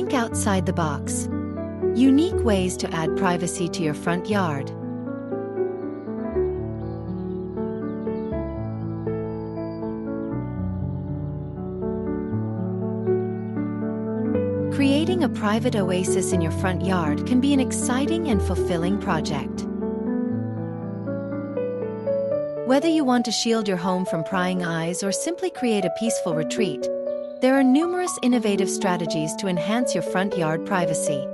Think outside the box. Unique ways to add privacy to your front yard. Creating a private oasis in your front yard can be an exciting and fulfilling project. Whether you want to shield your home from prying eyes or simply create a peaceful retreat, there are numerous innovative strategies to enhance your front yard privacy.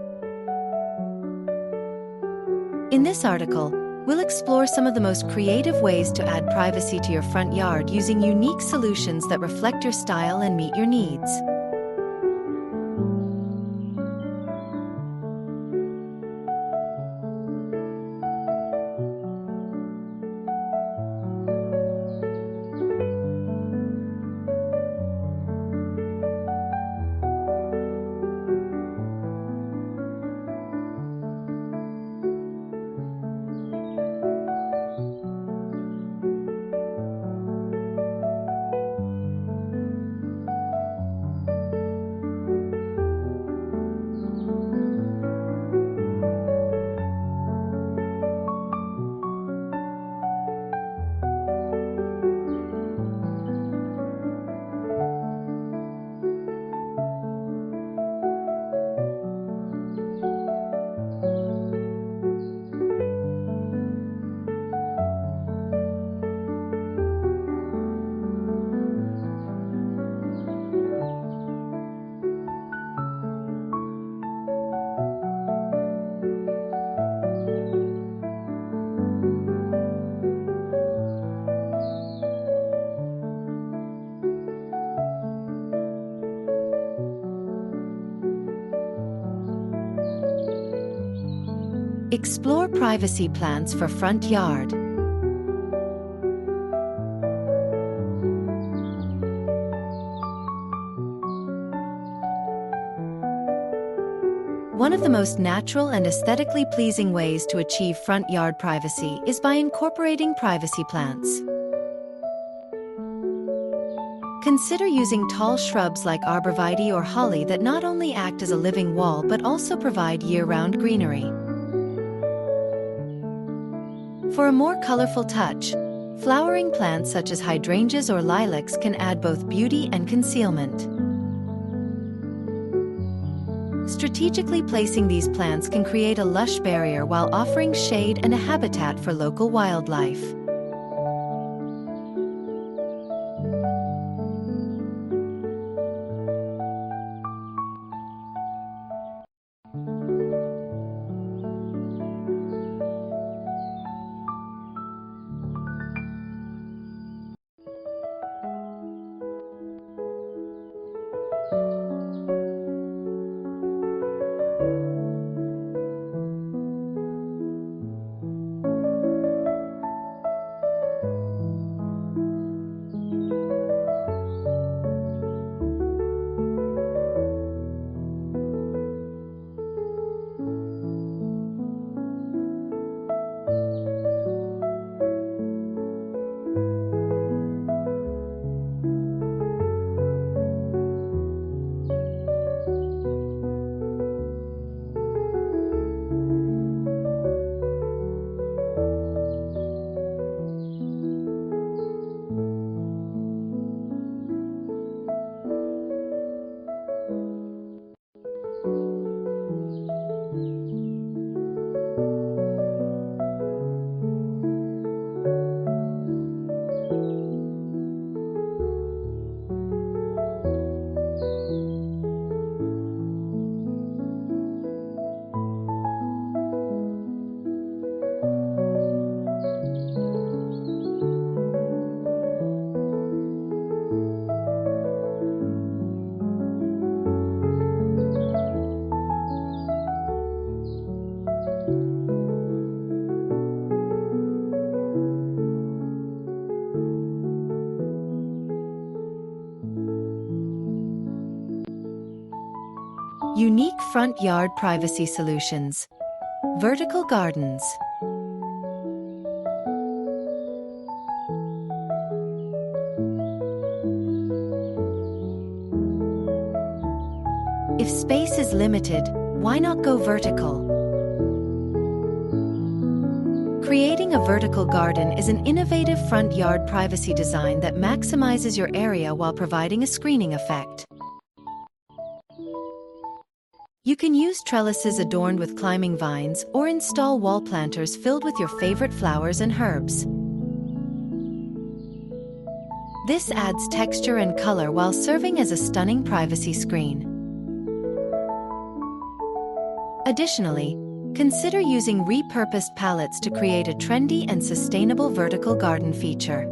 In this article, we'll explore some of the most creative ways to add privacy to your front yard using unique solutions that reflect your style and meet your needs. Explore privacy plants for front yard. One of the most natural and aesthetically pleasing ways to achieve front yard privacy is by incorporating privacy plants. Consider using tall shrubs like arborvitae or holly that not only act as a living wall but also provide year-round greenery. For a more colorful touch, flowering plants such as hydrangeas or lilacs can add both beauty and concealment. Strategically placing these plants can create a lush barrier while offering shade and a habitat for local wildlife. Unique front yard privacy solutions. Vertical gardens. If space is limited, why not go vertical? Creating a vertical garden is an innovative front yard privacy design that maximizes your area while providing a screening effect. You can use trellises adorned with climbing vines or install wall planters filled with your favorite flowers and herbs. This adds texture and color while serving as a stunning privacy screen. Additionally, consider using repurposed pallets to create a trendy and sustainable vertical garden feature.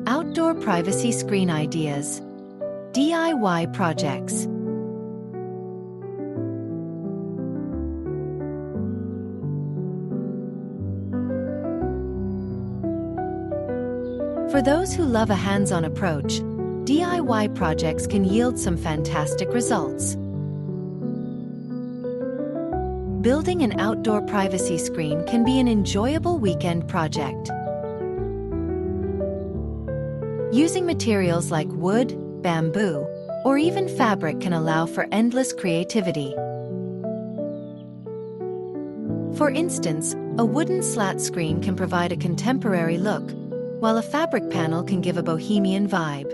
Outdoor privacy screen ideas. DIY projects. For those who love a hands-on approach, DIY projects can yield some fantastic results. Building an outdoor privacy screen can be an enjoyable weekend project. Using materials like wood, bamboo, or even fabric can allow for endless creativity. For instance, a wooden slat screen can provide a contemporary look, while a fabric panel can give a bohemian vibe.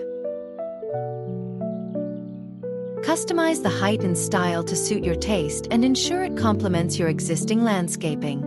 Customize the height and style to suit your taste and ensure it complements your existing landscaping.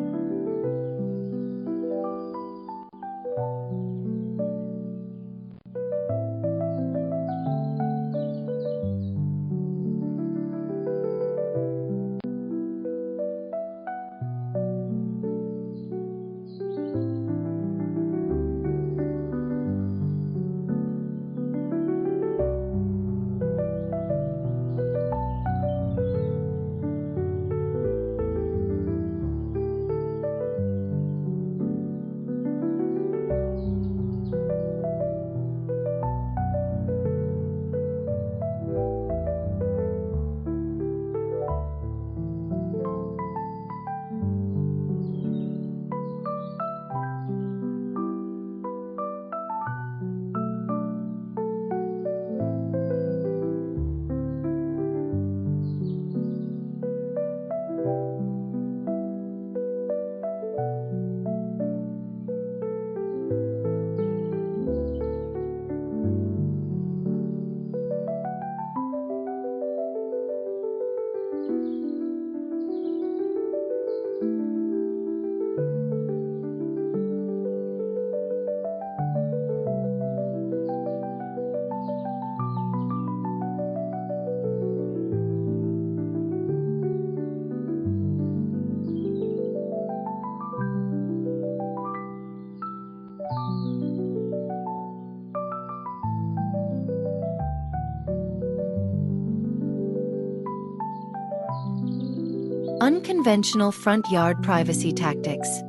Unconventional front yard privacy tactics.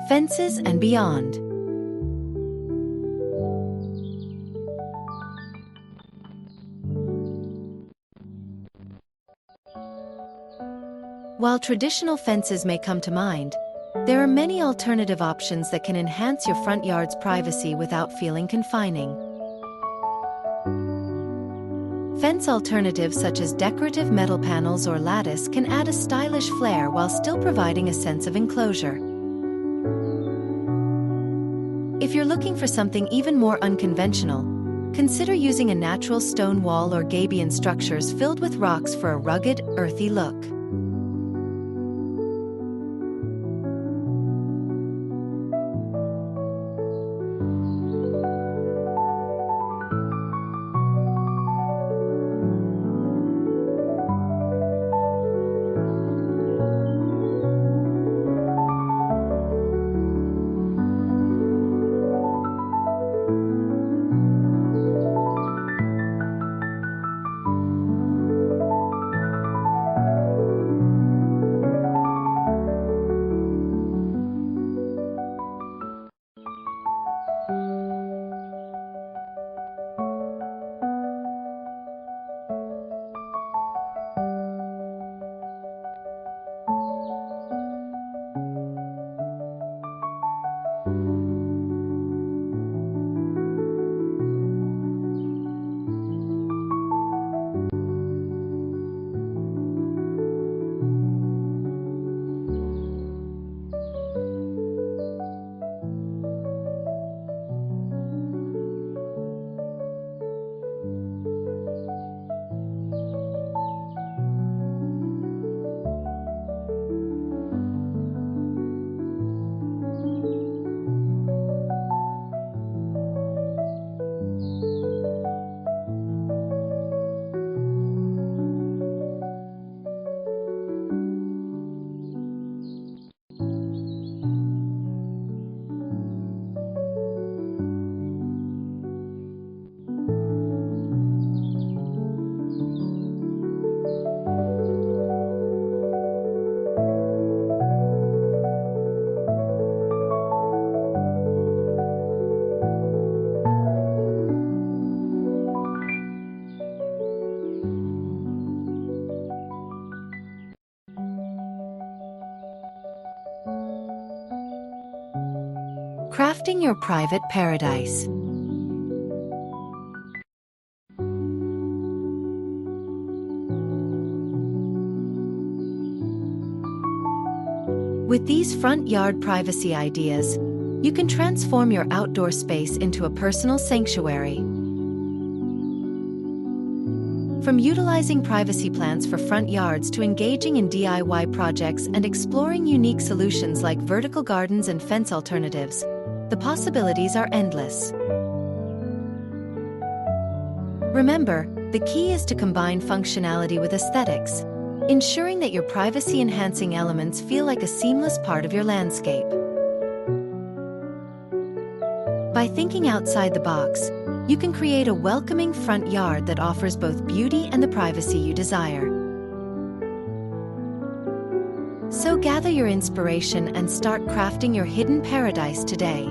Fences and beyond. While traditional fences may come to mind, there are many alternative options that can enhance your front yard's privacy without feeling confining. Fence alternatives such as decorative metal panels or lattice can add a stylish flair while still providing a sense of enclosure. If you're looking for something even more unconventional, consider using a natural stone wall or gabion structures filled with rocks for a rugged, earthy look. Crafting your private paradise. With these front yard privacy ideas, you can transform your outdoor space into a personal sanctuary. From utilizing privacy plants for front yards to engaging in DIY projects and exploring unique solutions like vertical gardens and fence alternatives, the possibilities are endless. Remember, the key is to combine functionality with aesthetics, ensuring that your privacy-enhancing elements feel like a seamless part of your landscape. By thinking outside the box, you can create a welcoming front yard that offers both beauty and the privacy you desire. So gather your inspiration and start crafting your hidden paradise today.